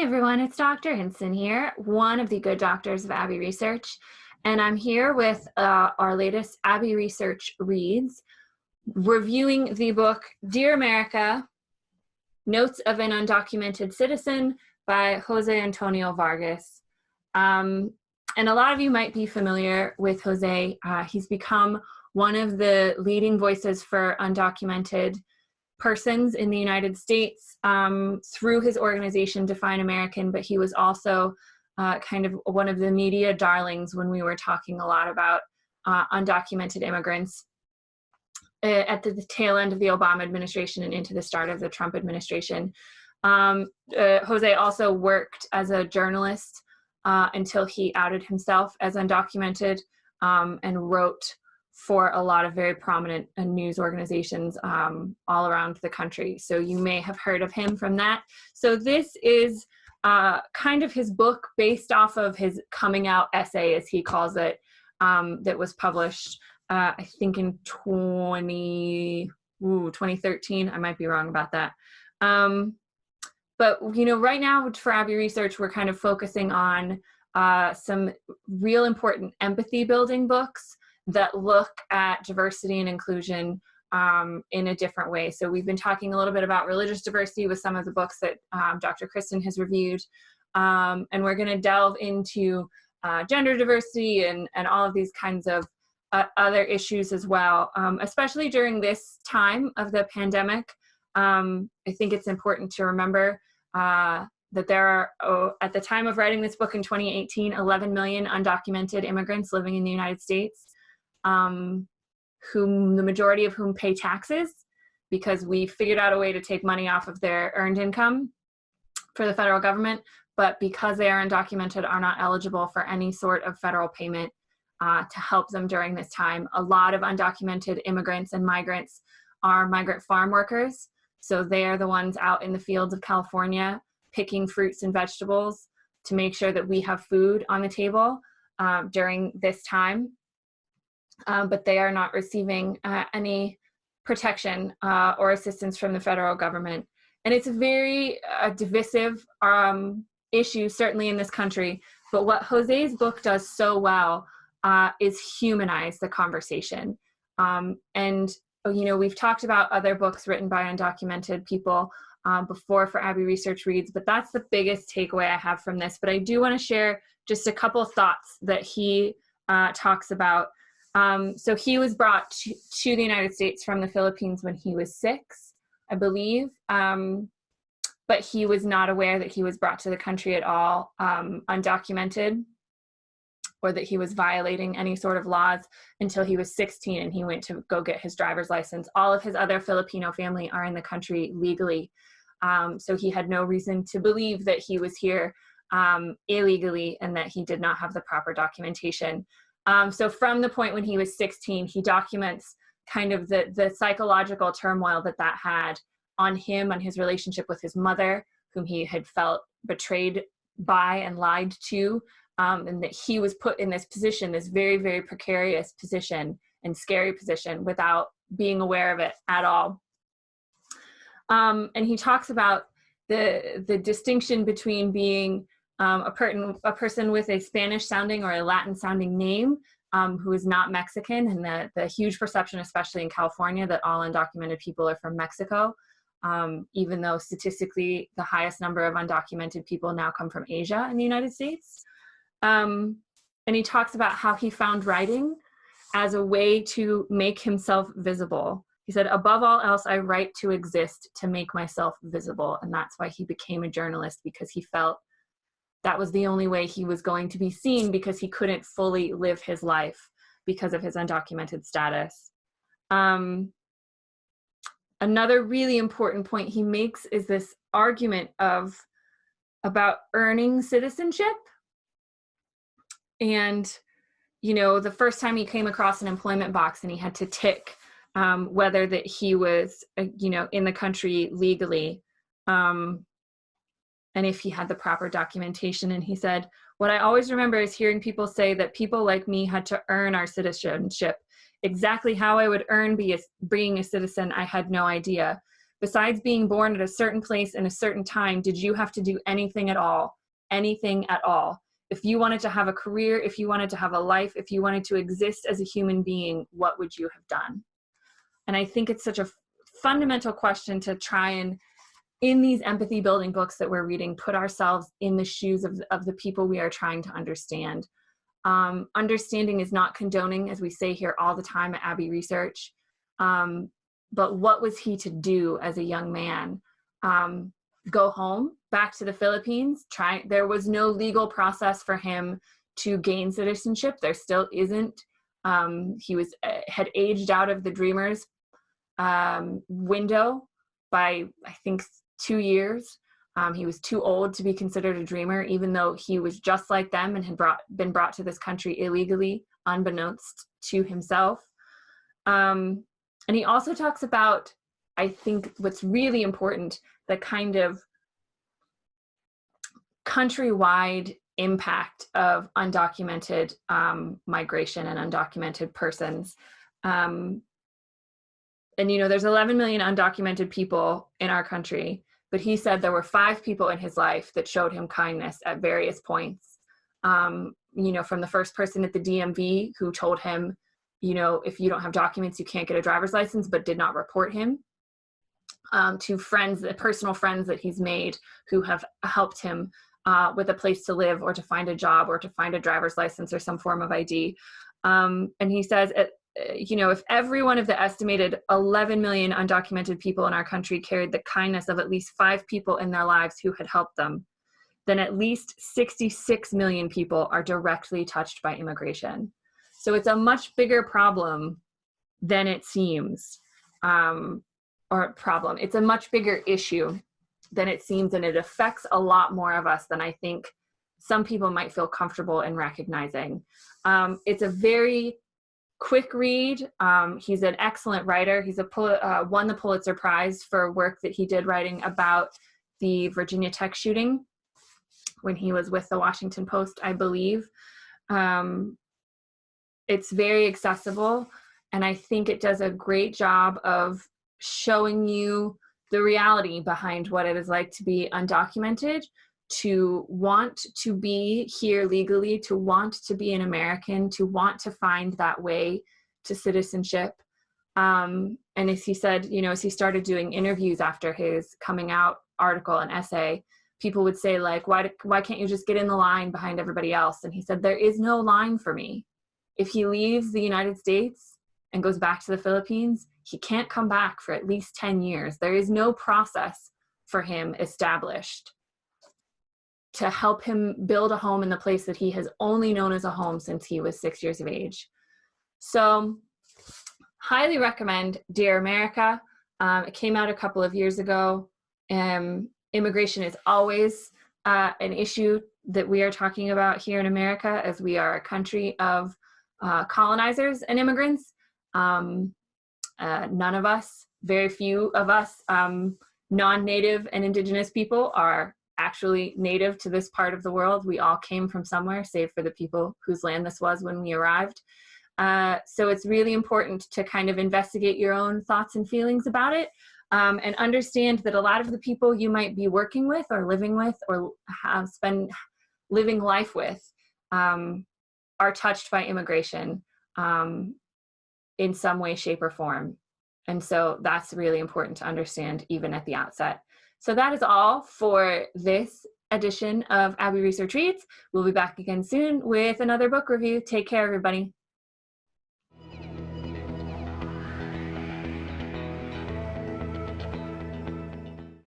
everyone, it's Dr. Hinson here, one of the good doctors of Abbey Research, and I'm here with our latest Abbey Research Reads, reviewing the book Dear America, Notes of an Undocumented Citizen by Jose Antonio Vargas. And a lot of you might be familiar with Jose. He's become one of the leading voices for undocumented persons in the United States through his organization Define American, but he was also kind of one of the media darlings when we were talking a lot about undocumented immigrants at the tail end of the Obama administration and into the start of the Trump administration. Jose also worked as a journalist until he outed himself as undocumented and wrote for a lot of very prominent news organizations all around the country. So you may have heard of him from that. So this is kind of his book based off of his coming out essay, as he calls it, that was published, I think in 2013. I might be wrong about that. But, you know, right now for Abbey Research, we're kind of focusing on some real important empathy building books that look at diversity and inclusion in a different way. So we've been talking a little bit about religious diversity with some of the books that Dr. Kristen has reviewed. And we're going to delve into gender diversity and all of these kinds of other issues as well, especially during this time of the pandemic. I think it's important to remember that there are, at the time of writing this book in 2018, 11 million undocumented immigrants living in the United States. Whom the majority of whom pay taxes because we figured out a way to take money off of their earned income for the federal government, but because they are undocumented are not eligible for any sort of federal payment to help them during this time. A lot of undocumented immigrants and migrants are migrant farm workers. So they are the ones out in the fields of California picking fruits and vegetables to make sure that we have food on the table during this time. But they are not receiving any protection or assistance from the federal government. And it's a very divisive issue, certainly in this country. But what Jose's book does so well is humanize the conversation. And, you know, we've talked about other books written by undocumented people before for Abbey Research Reads, but that's the biggest takeaway I have from this. But I do want to share just a couple of thoughts that he talks about. So he was brought to the United States from the Philippines when he was 6, I believe, but he was not aware that he was brought to the country at all, undocumented, or that he was violating any sort of laws until he was 16 and he went to go get his driver's license. All of his other Filipino family are in the country legally, so he had no reason to believe that he was here illegally and that he did not have the proper documentation. So from the point when he was 16, he documents kind of the psychological turmoil that had on him, on his relationship with his mother, whom he had felt betrayed by and lied to, and that he was put in this position, this very, very precarious position and scary position without being aware of it at all. And he talks about the distinction between being a person with a Spanish sounding or a Latin sounding name who is not Mexican, and the huge perception, especially in California, that all undocumented people are from Mexico, even though statistically the highest number of undocumented people now come from Asia in the United States. And he talks about how he found writing as a way to make himself visible. He said, above all else, I write to exist, to make myself visible. And that's why he became a journalist, because he felt that was the only way he was going to be seen, because he couldn't fully live his life because of his undocumented status. Another really important point he makes is this argument about earning citizenship. And, you know, the first time he came across an employment box and he had to tick whether that he was, you know, in the country legally, and if he had the proper documentation. And he said, what I always remember is hearing people say that people like me had to earn our citizenship. Exactly how I would earn being a citizen, I had no idea. Besides being born at a certain place in a certain time, did you have to do anything at all? Anything at all? If you wanted to have a career, if you wanted to have a life, if you wanted to exist as a human being, what would you have done? And I think it's such a fundamental question to try and, in these empathy building books that we're reading, put ourselves in the shoes of the people we are trying to understand. Understanding is not condoning, as we say here all the time at Abbey Research. But what was he to do as a young man? Go home, back to the Philippines? There was no legal process for him to gain citizenship. There still isn't. He had aged out of the Dreamers window by, I think, 2 years. He was too old to be considered a dreamer, even though he was just like them and had been brought to this country illegally, unbeknownst to himself. And he also talks about, I think what's really important, the kind of countrywide impact of undocumented migration and undocumented persons. And, you know, there's 11 million undocumented people in our country, but he said there were 5 people in his life that showed him kindness at various points. You know, from the first person at the DMV who told him, you know, if you don't have documents, you can't get a driver's license, but did not report him, to friends, personal friends that he's made who have helped him with a place to live or to find a job or to find a driver's license or some form of ID. And he says, you know, if every one of the estimated 11 million undocumented people in our country carried the kindness of at least 5 people in their lives who had helped them, then at least 66 million people are directly touched by immigration. So it's a much bigger problem than it seems, It's a much bigger issue than it seems, and it affects a lot more of us than I think some people might feel comfortable in recognizing. It's a very quick read. He's an excellent writer. He's won the Pulitzer Prize for work that he did writing about the Virginia Tech shooting when he was with the Washington Post, I believe. It's very accessible, and I think it does a great job of showing you the reality behind what it is like to be undocumented, to want to be here legally, to want to be an American, to want to find that way to citizenship. And as he said, you know, as he started doing interviews after his coming out article and essay, people would say, like, why can't you just get in the line behind everybody else? And he said, there is no line for me. If he leaves the United States and goes back to the Philippines, he can't come back for at least 10 years. There is no process for him established to help him build a home in the place that he has only known as a home since he was 6 years of age. So highly recommend Dear America. It came out a couple of years ago. Immigration is always an issue that we are talking about here in America, as we are a country of colonizers and immigrants. None of us, very few of us, non-native and indigenous people are actually native to this part of the world. We all came from somewhere, save for the people whose land this was when we arrived. So it's really important to kind of investigate your own thoughts and feelings about it, and understand that a lot of the people you might be working with or living with or have spent living life with are touched by immigration in some way, shape, or form. And so that's really important to understand even at the outset. So that is all for this edition of Abbey Research Reads. We'll be back again soon with another book review. Take care, everybody.